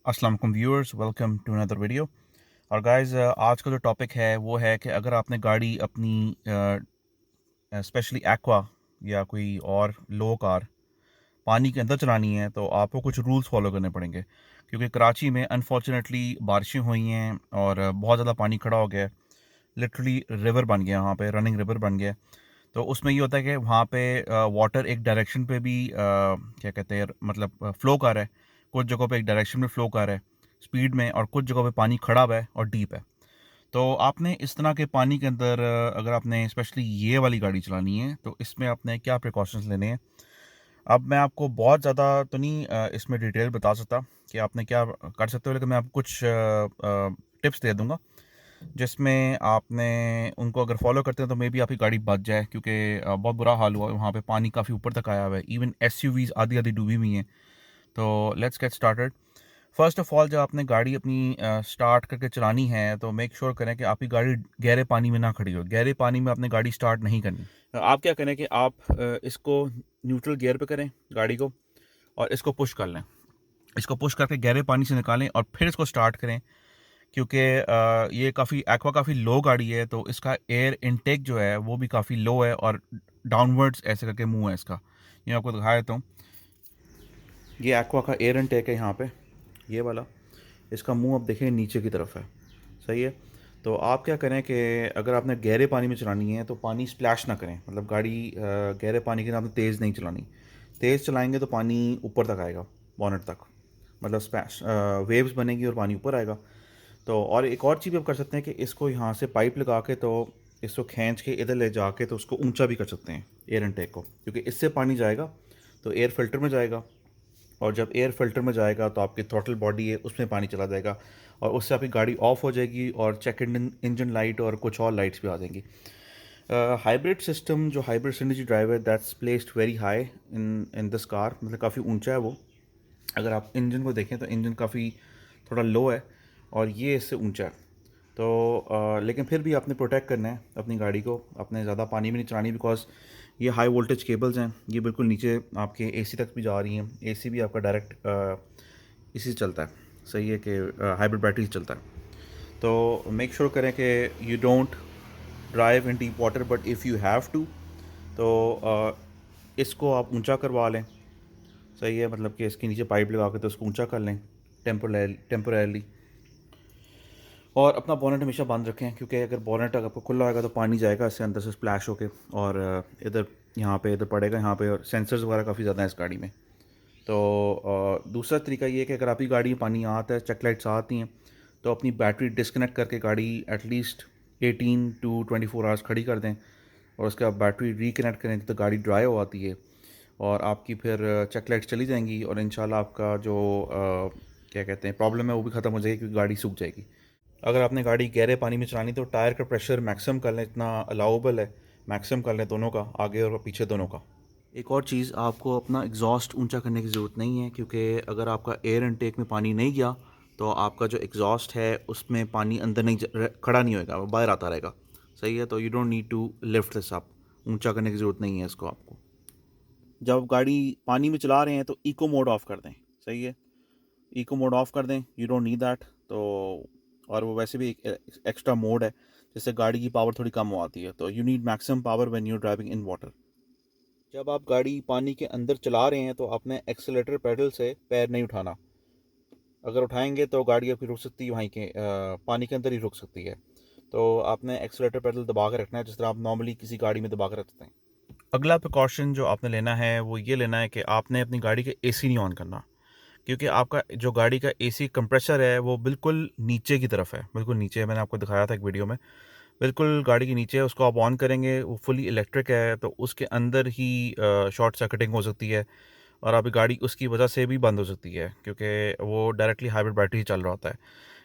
अस्सलाम वालेकुम viewers, welcome to another video. और गाइस, आज का जो टॉपिक है वो है कि अगर आपने गाड़ी अपनी स्पेशली एक्वा या कोई और लो कार पानी के अंदर चलानी है तो आपको कुछ रूल्स फॉलो करने पड़ेंगे, क्योंकि कराची में अनफॉर्चुनेटली बारिशें हुई हैं और बहुत ज़्यादा पानी खड़ा हो गया है। लिटरली रिवर बन गया, वहाँ पे रनिंग रिवर बन गया। तो उसमें ये होता है कि वहाँ पे वाटर एक डायरेक्शन पे भी क्या कहते हैं, मतलब फ़्लो कर रहा है। कुछ जगहों पे एक डायरेक्शन में फ़्लो कर रहा है स्पीड में, और कुछ जगहों पे पानी खड़ा हुआ है और डीप है। तो आपने इस तरह के पानी के अंदर अगर आपने स्पेशली ये वाली गाड़ी चलानी है तो इसमें आपने क्या प्रिकॉशंस लेने हैं। अब मैं आपको बहुत ज़्यादा तो नहीं इसमें डिटेल बता सकता कि आपने क्या कर सकते हो, लेकिन मैं आपको कुछ टिप्स दे दूँगा जिसमें आपने उनको अगर फॉलो करते हैं तो मे बी आपकी गाड़ी बच जाए, क्योंकि बहुत बुरा हाल हुआ है वहाँ पे, पानी काफ़ी ऊपर तक आया हुआ है। इवन एसयूवीज आधी आधी डूबी हुई हैं। तो let's get started. First of all, जब आपने गाड़ी अपनी स्टार्ट करके चलानी है तो मेक श्योर करें कि आपकी गाड़ी गहरे पानी में ना खड़ी हो। गहरे पानी में आपने गाड़ी स्टार्ट नहीं करनी। आप क्या करें कि आप इसको न्यूट्रल गियर पे करें गाड़ी को, और इसको पुश कर लें। इसको पुश करके गहरे पानी से निकालें और फिर इसको स्टार्ट करें, क्योंकि ये काफ़ी एक्वा काफ़ी लो गाड़ी है, तो इसका एयर इनटेक जो है वो भी काफ़ी लो है और डाउनवर्ड्स ऐसे करके मुंह है इसका। ये आपको दिखाया देता हूँ। ये एक्वा का एयर इनटेक है यहाँ पे, ये वाला। इसका मुंह अब देखें नीचे की तरफ है, सही है। तो आप क्या करें कि अगर आपने गहरे पानी में चलानी है तो पानी स्प्लैश ना करें, मतलब गाड़ी गहरे पानी के अंदर आपने तेज़ नहीं चलानी। तेज़ चलाएंगे तो पानी ऊपर तक आएगा, बॉनेट तक, मतलब स्प्लैश वेव्स बनेगी और पानी ऊपर आएगा। तो और एक और चीज़ आप कर सकते हैं कि इसको यहाँ से पाइप लगा के, तो इसको खींच के इधर ले जाके तो उसको ऊंचा भी कर सकते हैं एयर इनटेक को, क्योंकि इससे पानी जाएगा तो एयर फिल्टर में जाएगा, और जब एयर फिल्टर में जाएगा तो आपकी थ्रॉटल बॉडी है उसमें पानी चला जाएगा, और उससे आपकी गाड़ी ऑफ हो जाएगी और चेक इंजन लाइट और कुछ और लाइट्स भी आ जाएंगी। हाइब्रिड सिस्टम, जो हाइब्रिड सिनर्जी ड्राइव है, that's placed very high in this car, मतलब काफ़ी ऊंचा है वो। अगर आप इंजन को देखें तो इंजन काफ़ी थोड़ा लो है और ये इससे ऊंचा है। तो लेकिन फिर भी आपने प्रोटेक्ट करना है अपनी गाड़ी को, अपने ज़्यादा पानी में नहीं चलानी, बिकॉज ये हाई वोल्टेज केबल्स हैं, ये बिल्कुल नीचे आपके एसी तक भी जा रही हैं। एसी भी आपका डायरेक्ट इसी से चलता है, सही है कि हाइब्रिड बैटरी से चलता है। तो मेक श्योर करें कि you don't drive in deep water, but if you have to तो इसको आप ऊंचा करवा लें, सही है, मतलब कि इसके नीचे पाइप लगा के तो उसको ऊंचा कर लें टेम्पोरेली। और अपना बोनेट हमेशा बंद रखें, क्योंकि अगर बोनेट अगर आपको खुला होगा तो पानी जाएगा इससे अंदर से स्प्लैश होके, और इधर यहाँ पे इधर पड़ेगा यहाँ पे, और सेंसर्स वगैरह काफ़ी ज़्यादा है इस गाड़ी में। तो दूसरा तरीका ये है कि अगर आपकी गाड़ी में पानी आता है, चेक लाइट्स आती हैं, तो अपनी बैटरी डिस्कनेक्ट करके गाड़ी एटलीस्ट 18 to 24 आवर्स खड़ी कर दें, और उसके बाद बैटरी रिकनेक्ट करें तो गाड़ी ड्राई हो आती है, और आपकी फिर चेक लाइट्स चली जाएंगी, और इंशाल्लाह आपका जो क्या कहते हैं प्रॉब्लम है वो भी ख़त्म हो जाएगी, क्योंकि गाड़ी सूख जाएगी। अगर आपने गाड़ी गहरे पानी में चलानी तो टायर का प्रेशर मैक्सिमम कर लें, इतना अलाउबल है मैक्सिमम कर लें दोनों का, आगे और पीछे दोनों का। एक और चीज़, आपको अपना एग्जॉस्ट ऊंचा करने की ज़रूरत नहीं है, क्योंकि अगर आपका एयर इनटेक में पानी नहीं गया तो आपका जो एग्जॉस्ट है उसमें पानी अंदर नहीं खड़ा नहीं होएगा, वो बाहर आता रहेगा, सही है। तो you don't need to lift this up, ऊंचा करने की ज़रूरत नहीं है इसको आपको। जब आप गाड़ी पानी में चला रहे हैं तो इको मोड ऑफ कर दें, सही है, इको मोड ऑफ कर दें, यू डोंट नीड दैट। तो और वो वैसे भी एक एक्स्ट्रा मोड है जिससे गाड़ी की पावर थोड़ी कम हो आती है, तो you need maximum power when you driving in water. जब आप गाड़ी पानी के अंदर चला रहे हैं तो आपने एक्सेलेरेटर पेडल से पैर नहीं उठाना। अगर उठाएंगे तो गाड़ी आपकी रुक सकती है, वहीं के पानी के अंदर ही रुक सकती है। तो आपने एक्सेलेरेटर पेडल दबा कर रखना है, जिस तरह आप नॉर्मली किसी गाड़ी में दबा कर रखते हैं। अगला प्रिकॉशन जो आपने लेना है वो ये लेना है कि आपने अपनी गाड़ी के एसी नहीं ऑन करना, क्योंकि आपका जो गाड़ी का एसी कंप्रेसर है वो बिल्कुल नीचे की तरफ है, बिल्कुल नीचे है। मैंने आपको दिखाया था एक वीडियो में, बिल्कुल गाड़ी के नीचे है। उसको आप ऑन करेंगे, वो फुली इलेक्ट्रिक है, तो उसके अंदर ही शॉर्ट सर्किटिंग हो सकती है, और आपकी गाड़ी उसकी वजह से भी बंद हो सकती है, क्योंकि वो डायरेक्टली हाइब्रिड बैटरी चल रहा होता है।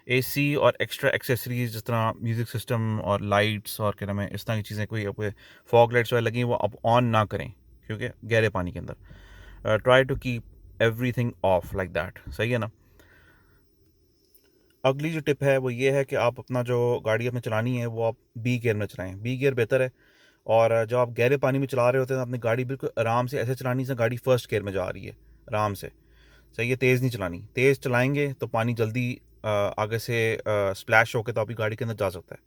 एसी और एक्स्ट्रा एक्सेसरीज जिस तरह म्यूज़िक सिस्टम और लाइट्स और क्या नाम है, इस तरह की चीज़ें, कोई फॉग लाइट्स वगैरह लगी वो आप ऑन ना करें, क्योंकि गहरे पानी के अंदर try to keep everything off like that, सही है ना। अगली जो टिप है वो ये है कि आप अपना जो गाड़ी अपने चलानी है वो आप बी गियर में चलाएं। बी गियर बेहतर है। और जब आप गहरे पानी में चला रहे होते हैं तो अपनी गाड़ी बिल्कुल आराम से ऐसे चलानी से गाड़ी फर्स्ट गियर में जा रही है, आराम से। सही है, तेज़ नहीं चलानी। तेज़ चलाएंगे तो पानी जल्दी आगे से स्प्लैश होकर तो आपकी गाड़ी के अंदर जा सकता है।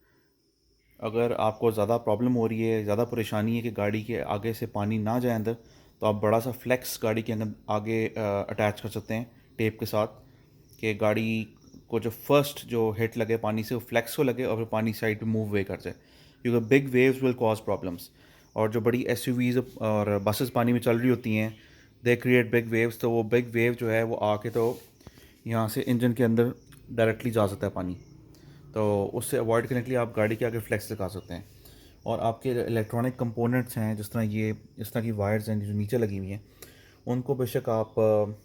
अगर आपको ज़्यादा प्रॉब्लम हो रही है, ज़्यादा परेशानी है कि गाड़ी के आगे से पानी ना जाए अंदर, तो आप बड़ा सा फ्लेक्स गाड़ी के अंदर आगे अटैच कर सकते हैं टेप के साथ, कि गाड़ी को जो फर्स्ट जो हिट लगे पानी से वो फ्लेक्स को लगे और फिर पानी साइड पे मूव वे कर जाए, क्योंकि big waves will cause problems. और जो बड़ी एसयूवीज और बसेस पानी में चल रही होती हैं, दे क्रिएट बिग वेव्स, तो वो बिग वेव जो है वो आके तो यहाँ से इंजन के अंदर डायरेक्टली जा सकता है पानी। तो उससे अवॉइड करने के लिए आप गाड़ी के आगे फ्लेक्स लगा सकते हैं। और आपके इलेक्ट्रॉनिक कंपोनेंट्स हैं, जिस तरह ये इस तरह की वायर्स हैं जो नीचे लगी हुई हैं, उनको बेशक आप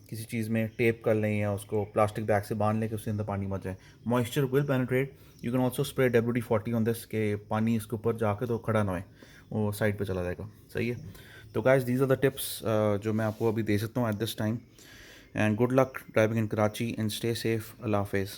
किसी चीज़ में टेप कर लें या उसको प्लास्टिक बैग से बांध लें कि उसके अंदर पानी मत जाए। Moisture will penetrate. You can also spray WD-40 on this, के पानी इसके ऊपर जाके तो खड़ा ना होए, वो साइड पे चला जाएगा। सही है। तो guys, these are the tips जो मैं आपको अभी दे सकता हूँ at this time. And good luck driving in Karachi and stay safe. Allah हाफिज़।